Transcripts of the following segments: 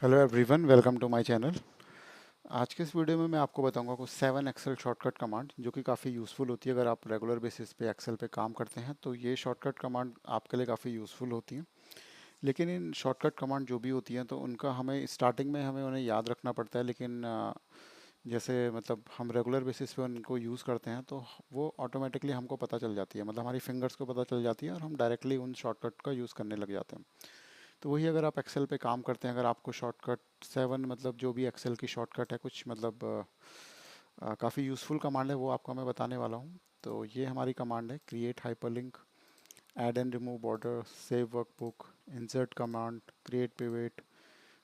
Hello everyone, welcome to my channel. आज के इस वीडियो में मैं आपको बताऊंगा कुछ 7 एक्सेल शॉर्टकट कमांड जो कि काफ़ी यूज़फुल होती है। अगर आप रेगुलर बेसिस पे एक्सेल पे काम करते हैं तो ये शॉर्टकट कमांड आपके लिए काफ़ी यूज़फुल होती हैं। लेकिन इन शॉर्टकट कमांड जो भी होती हैं तो उनका हमें स्टार्टिंग में हमें उन्हें याद रखना पड़ता है। लेकिन जैसे मतलब हम रेगुलर बेसिस पे उनको यूज़ करते हैं तो वो ऑटोमेटिकली हमको पता चल जाती है, मतलब हमारी फिंगर्स को पता चल जाती है और हम डायरेक्टली उन शॉर्टकट का यूज़ करने लग जाते हैं। तो वही अगर आप एक्सेल पे काम करते हैं, अगर आपको शॉर्टकट 7 मतलब जो भी एक्सेल की शॉर्टकट है कुछ मतलब काफ़ी यूज़फुल कमांड है, वो आपको मैं बताने वाला हूँ। तो ये हमारी कमांड है: create hyperlink, add and remove border, save workbook, insert command, create pivot,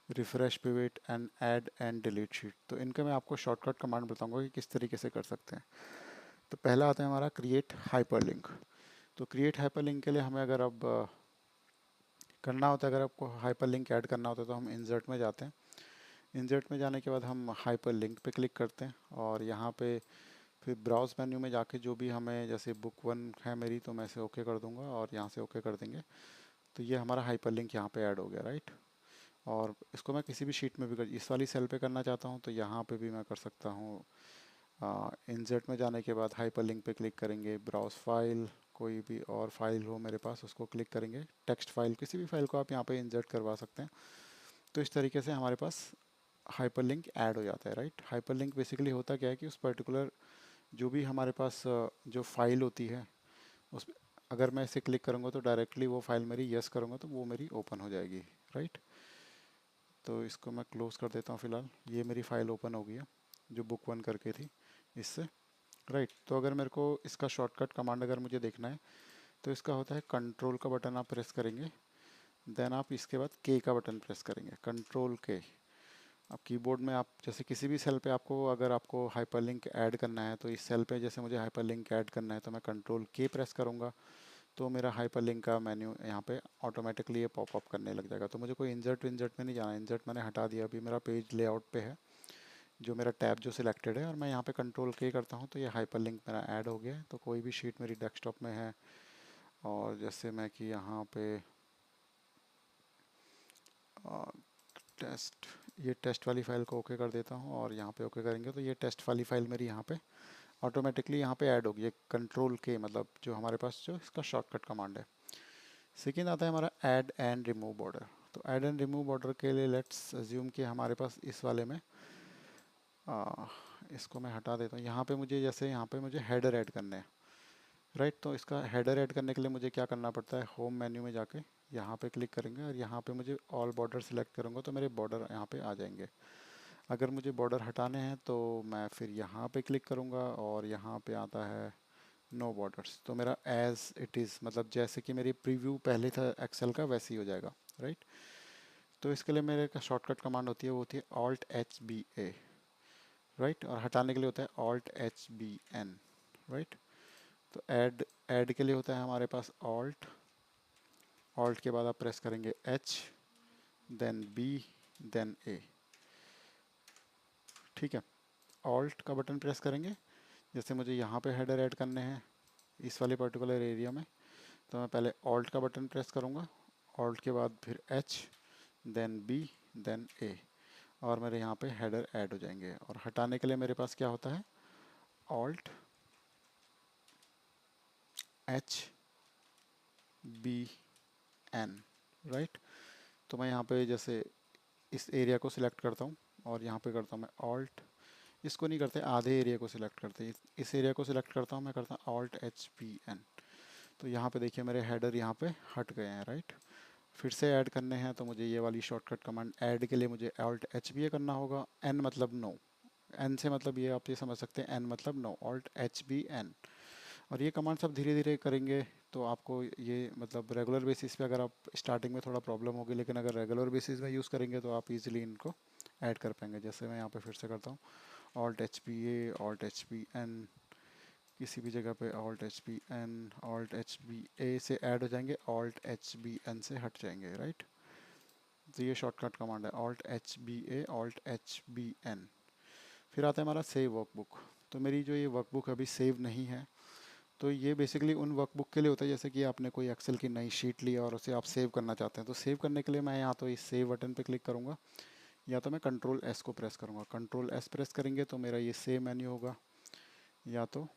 refresh pivot and add and delete sheet. तो इनका मैं आपको शॉर्टकट कमांड बताऊंगा कि किस तरीके से कर सकते हैं। तो पहला आता है हमारा क्रिएट हाइपरलिंक। तो क्रिएट हाइपरलिंक के लिए हमें अगर अब करना होता है, अगर आपको हाइपर लिंक ऐड करना होता है तो हम इंसर्ट में जाते हैं। इंसर्ट में जाने के बाद हम हाइपर लिंक पे क्लिक करते हैं और यहाँ पे फिर ब्राउज मेन्यू में जाके जो भी हमें, जैसे बुक वन है मेरी तो मैं इसे ओके कर दूंगा और यहाँ से ओके कर देंगे। तो ये हमारा हाइपर लिंक यहाँ पे ऐड हो गया, राइट। और इसको मैं किसी भी शीट में भी इस वाली सेल पे करना चाहता हूँ तो यहाँ पे भी मैं कर सकता हूँ। इंसर्ट में जाने के बाद हाइपर लिंक पे क्लिक करेंगे, ब्राउज फाइल, कोई भी और फाइल हो मेरे पास उसको क्लिक करेंगे, टेक्स्ट फाइल किसी भी फाइल को आप यहाँ पे इंसर्ट करवा सकते हैं। तो इस तरीके से हमारे पास हाइपरलिंक ऐड हो जाता है, राइट। हाइपरलिंक बेसिकली होता क्या है कि उस पर्टिकुलर जो भी हमारे पास जो फाइल होती है उस, अगर मैं इसे क्लिक करूँगा तो डायरेक्टली वो फाइल मेरी, यस करूँगा तो वो मेरी ओपन हो जाएगी, राइट। तो इसको मैं क्लोज कर देता हूँ फिलहाल। ये मेरी फ़ाइल ओपन हो गई है जो बुक वन करके थी इससे, राइट। तो अगर मेरे को इसका शॉर्टकट कमांड अगर मुझे देखना है तो इसका होता है कंट्रोल का बटन आप प्रेस करेंगे, देन आप इसके बाद के का बटन प्रेस करेंगे, कंट्रोल के। अब कीबोर्ड में आप जैसे किसी भी सेल पे आपको, अगर आपको हाइपरलिंक ऐड करना है तो इस सेल पे जैसे मुझे हाइपरलिंक ऐड करना है तो मैं कंट्रोल के प्रेस करूँगा तो मेरा हाइपरलिंक का मेन्यू यहाँ पे ऑटोमेटिकली ये पॉपअप करने लग जाएगा। तो मुझे कोई इंसर्ट विंसर्ट में नहीं जाना, इंसर्ट मैंने हटा दिया, अभी मेरा पेज लेआउट पे है जो मेरा टैब जो सिलेक्टेड है, और मैं यहाँ पे कंट्रोल के करता हूँ तो ये हाइपरलिंक मेरा ऐड हो गया है। तो कोई भी शीट मेरी डेस्कटॉप में है और जैसे मैं कि यहाँ पे टेस्ट, ये टेस्ट वाली फ़ाइल को ओके कर देता हूँ और यहाँ पे ओके करेंगे तो ये टेस्ट वाली फ़ाइल मेरी यहाँ पे ऑटोमेटिकली यहाँ पे ऐड होगी। ये कंट्रोल के मतलब जो हमारे पास जो इसका शॉर्टकट कमांड है। सेकेंड आता है हमारा ऐड एंड रिमूव बॉर्डर। तो ऐड एंड रिमूव बॉर्डर के लिए लेट्स अज्यूम कि हमारे पास इस वाले में आ, इसको मैं हटा देता हूँ। यहाँ पे मुझे, जैसे यहाँ पे मुझे हेडर ऐड करने हैं, राइट। तो इसका हेडर ऐड करने के लिए मुझे क्या करना पड़ता है, होम मेन्यू में जाके यहाँ पे क्लिक करेंगे और यहाँ पे मुझे ऑल बॉर्डर सिलेक्ट करूँगा तो मेरे बॉर्डर यहाँ पे आ जाएंगे। अगर मुझे बॉर्डर हटाने हैं तो मैं फिर यहाँ पे क्लिक करूँगा और यहाँ पे आता है नो बॉर्डर्स। तो मेरा एज इट इज़, मतलब जैसे कि मेरी प्रीव्यू पहले था एक्सेल का वैसे ही हो जाएगा, राइट। तो इसके लिए मेरे का शॉर्टकट कमांड होती है, वो होती है alt H B A, right. और हटाने के लिए होता है alt H B N, right. तो ऐड, ऐड के लिए होता है हमारे पास ऑल्ट, ऑल्ट के बाद आप प्रेस करेंगे एच, देन बी, देन ए, ठीक है। ऑल्ट का बटन प्रेस करेंगे, जैसे मुझे यहाँ पे हेडर ऐड करने हैं इस वाले पर्टिकुलर एरिया में तो मैं पहले ऑल्ट का बटन प्रेस करूँगा, ऑल्ट के बाद फिर एच, देन बी, देन ए, और मेरे यहाँ पे हेडर ऐड हो जाएंगे। और हटाने के लिए मेरे पास क्या होता है, alt H B N, right. तो मैं यहाँ पे जैसे इस एरिया को सिलेक्ट करता हूँ और यहाँ पे करता हूँ मैं ऑल्ट, इसको नहीं करते, आधे एरिया को सिलेक्ट करते हैं, इस एरिया को सिलेक्ट करता हूँ, मैं करता हूँ ऑल्ट एच पी एन। तो यहाँ पे देखिए मेरे हेडर यहाँ पे हट गए हैं, राइट। फिर से ऐड करने हैं तो मुझे ये वाली शॉर्टकट कमांड ऐड के लिए मुझे ऑल्ट एच बी ए करना होगा। एन मतलब नो, एन से मतलब ये आप ये समझ सकते हैं, एन मतलब no, alt H B N. और ये कमांड सब धीरे धीरे करेंगे तो आपको ये मतलब रेगुलर बेसिस पे अगर आप स्टार्टिंग में थोड़ा प्रॉब्लम होगी, लेकिन अगर रेगुलर बेसिस में यूज़ करेंगे तो आप इजीली इनको ऐड कर पाएंगे। जैसे मैं यहाँ पे फिर से करता हूँ alt H P A, alt H P N, किसी भी जगह पे alt H P N, alt H B A से ऐड हो जाएंगे, ऑल्ट एच बी एन से हट जाएंगे, राइट। तो ये शॉर्टकट कमांड है ऑल्ट एच बी ए, ऑल्ट एच बी एन। फिर आता है हमारा सेव वर्कबुक। तो मेरी जो ये वर्कबुक अभी सेव नहीं है, तो ये बेसिकली उन वर्कबुक के लिए होता है जैसे कि आपने कोई एक्सेल की नई शीट ली और उसे आप सेव करना चाहते हैं। तो सेव करने के लिए मैं यहाँ तो इस सेव बटन पे क्लिक करूँगा, या तो मैं कंट्रोल एस को प्रेस करूँगा। कंट्रोल एस प्रेस करेंगे तो मेरा ये सेव मेन्यू होगा, या तो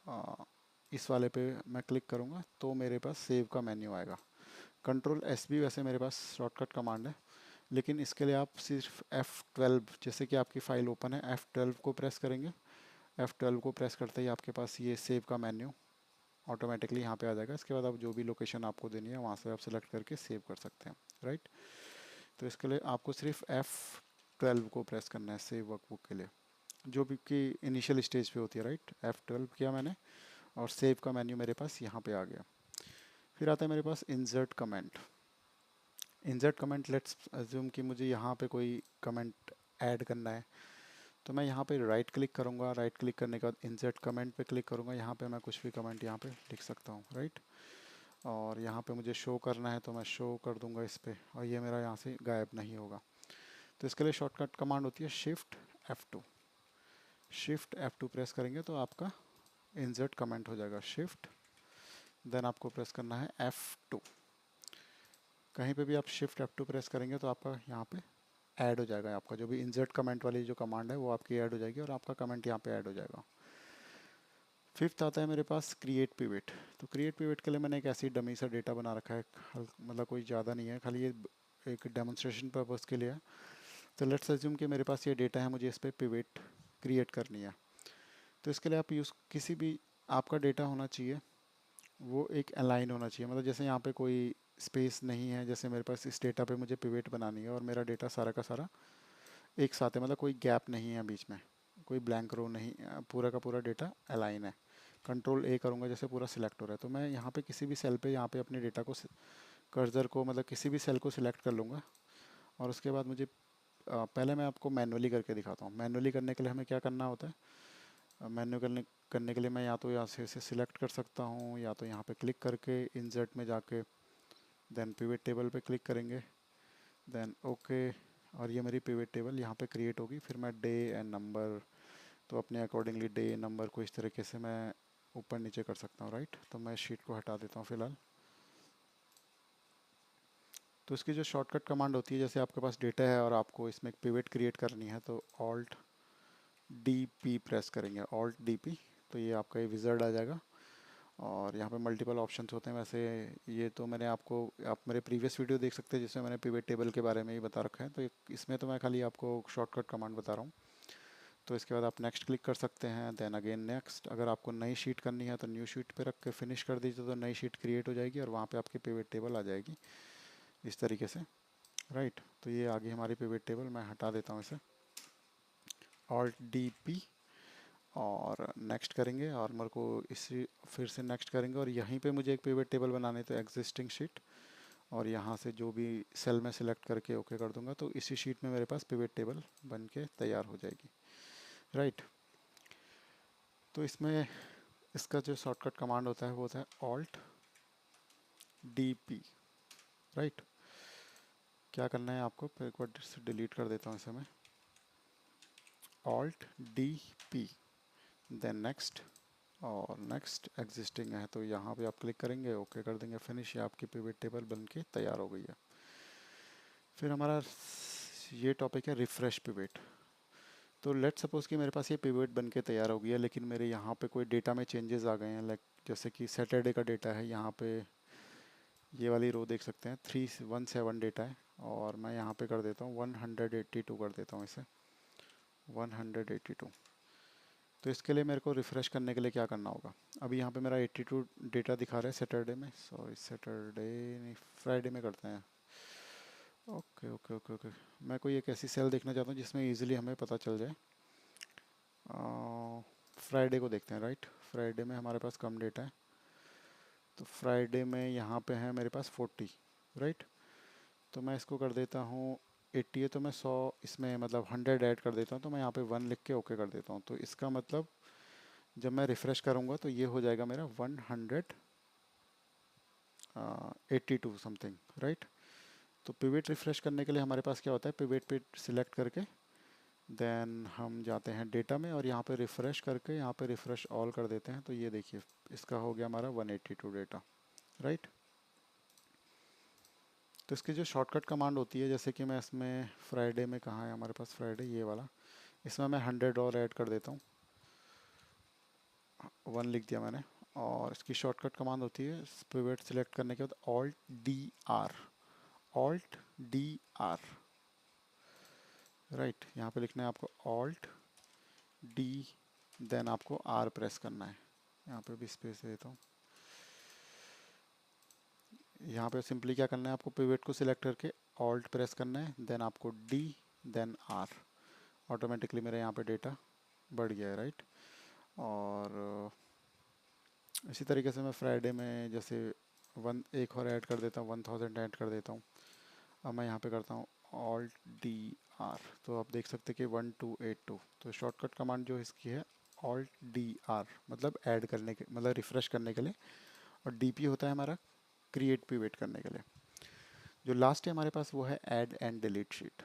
आ, इस वाले पे मैं क्लिक करूँगा तो मेरे पास सेव का मेन्यू आएगा। कंट्रोल एस भी वैसे मेरे पास शॉर्टकट कमांड है, लेकिन इसके लिए आप सिर्फ F12, जैसे कि आपकी फ़ाइल ओपन है, F12 को प्रेस करेंगे। F12 को प्रेस करते ही आपके पास ये सेव का मेन्यू ऑटोमेटिकली यहाँ पे आ जाएगा। इसके बाद आप जो भी लोकेशन आपको देनी है वहाँ से आप सेलेक्ट करके सेव कर सकते हैं, राइट। तो इसके लिए आपको सिर्फ F12 को प्रेस करना है सेव वर्कबुक के लिए, जो भी की इनिशियल स्टेज पे होती है, राइट। F12 किया मैंने और सेव का मेन्यू मेरे पास यहाँ पे आ गया। फिर आता है मेरे पास insert comment. Insert comment, let's assume कि मुझे यहाँ पे कोई कमेंट ऐड करना है, तो मैं यहाँ पे राइट क्लिक करूँगा। राइट क्लिक करने के बाद इंसर्ट कमेंट पे क्लिक करूँगा। यहाँ पे मैं कुछ भी कमेंट यहाँ पे लिख सकता हूँ, राइट। और यहाँ पे मुझे शो करना है तो मैं शो कर दूँगा इस पर, और ये मेरा यहाँ से गायब नहीं होगा। तो इसके लिए शॉर्टकट कमांड होती है shift F2। Shift F2 press करेंगे तो आपका इंसर्ट कमेंट हो जाएगा। शिफ्ट देन आपको प्रेस करना है F2। कहीं पे भी आप शिफ्ट F2 प्रेस करेंगे तो आपका यहाँ पे ऐड हो जाएगा। आपका जो भी इंसर्ट कमेंट वाली जो कमांड है वो आपकी ऐड हो जाएगी और आपका कमेंट यहाँ पे ऐड हो जाएगा। फिफ्थ आता है मेरे पास क्रिएट पिवट। तो क्रिएट पिवट के लिए मैंने एक ऐसी डमी सा डेटा बना रखा है, मतलब कोई ज़्यादा नहीं है, खाली ये एक डेमोन्स्ट्रेशन पर्पज़ के लिए है। तो लेट्स अज्यूम कि मेरे पास ये डेटा है, मुझे इस पर पिवट क्रिएट करनी है। तो इसके लिए आप यूज़ किसी भी आपका डेटा होना चाहिए वो एक अलाइन होना चाहिए। मतलब जैसे यहाँ पे कोई स्पेस नहीं है, जैसे मेरे पास इस डेटा पे मुझे पिवट बनानी है और मेरा डेटा सारा का सारा एक साथ है, मतलब कोई गैप नहीं है बीच में, कोई ब्लैंक रो नहीं, पूरा का पूरा डेटा अलाइन है। कंट्रोल ए करूँगा जैसे पूरा सिलेक्ट हो रहा है, तो मैं यहाँ पे किसी भी सेल पे यहाँ पे अपने डेटा को कर्सर को मतलब किसी भी सेल को सिलेक्ट कर लूँगा। और उसके बाद मुझे पहले मैं आपको मैनुअली करके दिखाता हूँ। मैनुअली करने के लिए हमें क्या करना होता है। मैन्यू करने के लिए मैं या तो यहाँ से इसे सिलेक्ट कर सकता हूँ, या तो यहाँ पे क्लिक करके इंसर्ट में जाके देन पिवट टेबल पे क्लिक करेंगे, देन ओके, और ये मेरी पिवट टेबल यहाँ पे क्रिएट होगी। फिर मैं डे एंड नंबर, तो अपने अकॉर्डिंगली डे नंबर को इस तरीके से मैं ऊपर नीचे कर सकता हूँ, राइट। तो मैं शीट को हटा देता हूँ फ़िलहाल। तो इसकी जो शॉर्टकट कमांड होती है, जैसे आपके पास डेटा है और आपको इसमें एक पिवट क्रिएट करनी है, तो ऑल्ट डी पी प्रेस करेंगे, ऑल्ट डी पी, तो ये आपका ये विज़र्ड आ जाएगा। और यहाँ पे मल्टीपल ऑप्शंस होते हैं। वैसे ये तो मैंने आपको, आप मेरे प्रीवियस वीडियो देख सकते हैं जिसमें मैंने पिवट टेबल के बारे में ही बता रखा है। तो इसमें तो मैं खाली आपको शॉर्टकट कमांड बता रहा हूँ। तो इसके बाद आप नेक्स्ट क्लिक कर सकते हैं, देन अगेन नेक्स्ट। अगर आपको नई शीट करनी है तो न्यू शीट पे रख के फिनिश कर दीजिए, तो नई शीट क्रिएट हो जाएगी और वहाँ पे आपकी पिवट टेबल आ जाएगी इस तरीके से, राइट। तो ये आगे हमारी पिवट टेबल, मैं हटा देता हूँ इसे, ऑल्ट डी पी, और नेक्स्ट करेंगे और मेरे को इसी फिर से नेक्स्ट करेंगे। और यहीं पे मुझे एक पिवट टेबल बनाने, तो एग्जिस्टिंग शीट, और यहाँ से जो भी सेल में सिलेक्ट करके ओके कर दूंगा, तो इसी शीट में मेरे पास पिवट टेबल बन के तैयार हो जाएगी, राइट। तो इसमें इसका जो शॉर्टकट कमांड होता है वो होता है ऑल्ट डी पी, राइट। क्या करना है आपको, एक बार से डिलीट कर देता हूँ इसे मैं, alt D P, then next, और नेक्स्ट एग्जिस्टिंग है तो यहाँ पे आप क्लिक करेंगे, ओके कर देंगे, फिनिश। ये आपकी पिवट टेबल बन के तैयार हो गई है। फिर हमारा ये टॉपिक है रिफ्रेश पिवट। तो लेट सपोज कि मेरे पास ये पिवट बन के तैयार हो गया, लेकिन मेरे यहाँ पे कोई डेटा में चेंजेस आ गए हैं, लाइक जैसे कि सैटरडे का डेटा है, यहाँ पे ये वाली रो देख सकते हैं 317 डेटा है, और मैं यहाँ पे कर देता हूँ 182 कर देता हूँ इसे 182। तो इसके लिए मेरे को रिफ़्रेश करने के लिए क्या करना होगा। अभी यहाँ पे मेरा 82 डेटा दिखा रहा है सैटरडे में, सॉरी सैटरडे नहीं, फ्राइडे में करते हैं। ओके ओके ओके ओके, मैं कोई एक ऐसी सेल देखना चाहता हूँ जिसमें इजीली हमें पता चल जाए। फ्राइडे को देखते हैं, राइट। फ्राइडे में हमारे पास कम डेटा है, तो फ्राइडे में यहाँ पे है मेरे पास 40, राइट। तो मैं इसको कर देता हूँ 80 है, तो मैं 100 इसमें मतलब 100 ऐड कर देता हूँ, तो मैं यहाँ पे 1 लिख के ओके कर देता हूँ। तो इसका मतलब जब मैं रिफ़्रेश करूँगा तो ये हो जाएगा मेरा 182 समथिंग, राइट। तो पिवट रिफ़्रेश करने के लिए हमारे पास क्या होता है, पिवट पे सिलेक्ट करके देन हम जाते हैं डेटा में, और यहाँ पे रिफ़्रेश करके यहाँ पे रिफ़्रेश ऑल कर देते हैं। तो ये देखिए इसका हो गया हमारा 182 डेटा, राइट। तो इसकी जो शॉर्टकट कमांड होती है, जैसे कि मैं इसमें फ्राइडे में, कहाँ है हमारे पास फ्राइडे, ये वाला, इसमें मैं 100 और ऐड कर देता हूँ, 1 लिख दिया मैंने। और इसकी शॉर्टकट कमांड होती है पिवट सिलेक्ट करने के बाद alt D R, alt D R, right. यहाँ पे लिखना है आपको ऑल्ट डी, देन आपको आर प्रेस करना है। यहाँ पे भी स्पेस दे देता हूँ। यहाँ पे सिंपली क्या करना है, आपको पिवट को सिलेक्ट करके ऑल्ट प्रेस करना है, देन आपको डी, देन आर। ऑटोमेटिकली मेरा यहाँ पे डेटा बढ़ गया है, राइट। और इसी तरीके से मैं फ्राइडे में जैसे एक और ऐड कर देता हूँ, 1000 ऐड कर देता हूँ। अब मैं यहाँ पे करता हूँ ऑल्ट डी आर, तो आप देख सकते हैं कि 1282। तो शॉर्टकट कमांड जो इसकी है ऑल्ट डी आर, मतलब ऐड करने के, मतलब रिफ़्रेश करने के लिए, और डी पी होता है हमारा क्रिएट पिवट करने के लिए। जो लास्ट है हमारे पास वो है ऐड एंड डिलीट शीट।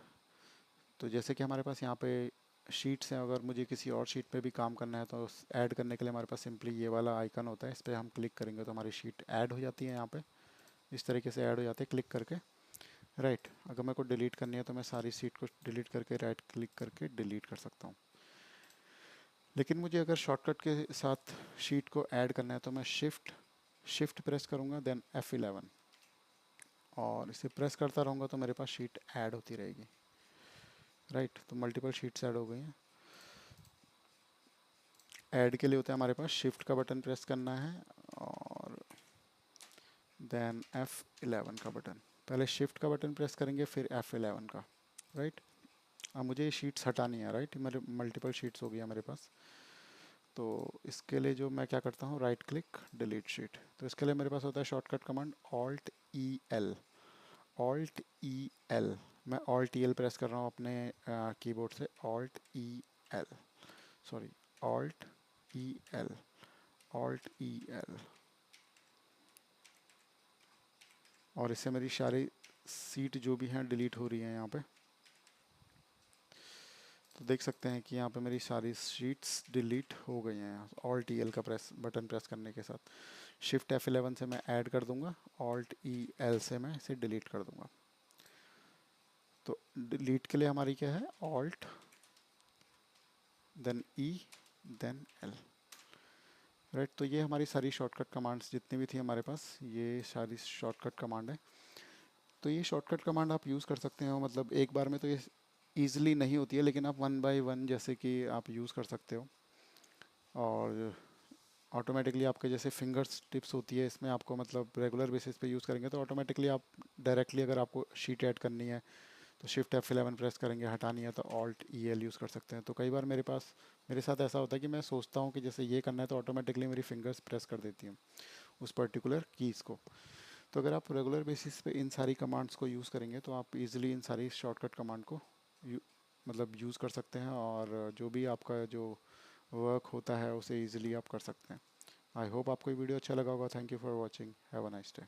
तो जैसे कि हमारे पास यहाँ पे शीट्स हैं, अगर मुझे किसी और शीट पे भी काम करना है तो ऐड करने के लिए हमारे पास सिंपली ये वाला आइकन होता है, इस पर हम क्लिक करेंगे तो हमारी शीट ऐड हो जाती है। यहाँ पे इस तरीके से ऐड हो जाते हैं क्लिक करके, राइट। अगर मेरे को डिलीट करनी है तो मैं सारी शीट को डिलीट करके राइट क्लिक करके डिलीट कर सकता हूँ। लेकिन मुझे अगर शॉर्टकट के साथ शीट को ऐड करना है तो मैं शिफ्ट शिफ्ट प्रेस करूँगा, देन F11, और इसे प्रेस करता रहूँगा तो मेरे पास शीट ऐड होती रहेगी, राइट। तो मल्टीपल शीट्स ऐड हो गई हैं। ऐड के लिए होता है हमारे पास शिफ्ट का बटन प्रेस करना है और देन F11 का बटन। पहले शिफ्ट का बटन प्रेस करेंगे फिर F11 का, राइट। अब मुझे ये शीट्स हटानी है, राइट। मेरे मल्टीपल शीट्स हो गई है मेरे पास। तो इसके लिए जो मैं क्या करता हूँ, राइट क्लिक डिलीट शीट। तो इसके लिए मेरे पास होता है shortcut command alt E L, alt E L. मैं ऑल्ट ई एल प्रेस कर रहा हूँ अपने कीबोर्ड से, alt E L, sorry, alt E L, alt E L. और इससे मेरी सारी सीट जो भी हैं डिलीट हो रही हैं यहाँ पे। तो देख सकते हैं कि यहाँ पे मेरी सारी शीट्स डिलीट हो गई हैं ऑल्ट ई एल का बटन प्रेस करने के साथ। शिफ्ट F11 से मैं ऐड कर दूंगा, ऑल्ट ई एल से मैं इसे डिलीट कर दूंगा। तो डिलीट के लिए हमारी क्या है, alt then E then L, right. तो ये हमारी सारी शॉर्टकट कमांड्स जितनी भी थी हमारे पास, ये सारी शॉर्टकट कमांड है। तो ये शॉर्टकट कमांड आप यूज़ कर सकते हो, मतलब एक बार में तो ये ईजिली नहीं होती है, लेकिन आप 1 बाय 1 जैसे कि आप यूज़ कर सकते हो। और ऑटोमेटिकली आपके जैसे फिंगर्स टिप्स होती है इसमें, आपको मतलब रेगुलर बेसिस पे यूज़ करेंगे तो ऑटोमेटिकली आप डायरेक्टली, अगर आपको शीट ऐड करनी है तो शिफ्ट F11 प्रेस करेंगे, हटानी है तो ऑल्ट ई एल यूज़ कर सकते हैं। तो कई बार मेरे साथ ऐसा होता है कि मैं सोचता हूँ कि जैसे ये करना है तो ऑटोमेटिकली मेरी फिंगर्स प्रेस कर देती हैं उस पर्टिकुलर कीज़ को। तो अगर आप रेगुलर बेसिस पे इन सारी कमांड्स को यूज़ करेंगे तो आप इजीली इन सारी शॉर्टकट कमांड को मतलब यूज़ कर सकते हैं, और जो भी आपका जो वर्क होता है उसे इजीली आप कर सकते हैं। आई होप आपको ये वीडियो अच्छा लगा होगा। Thank you for watching, have a nice day.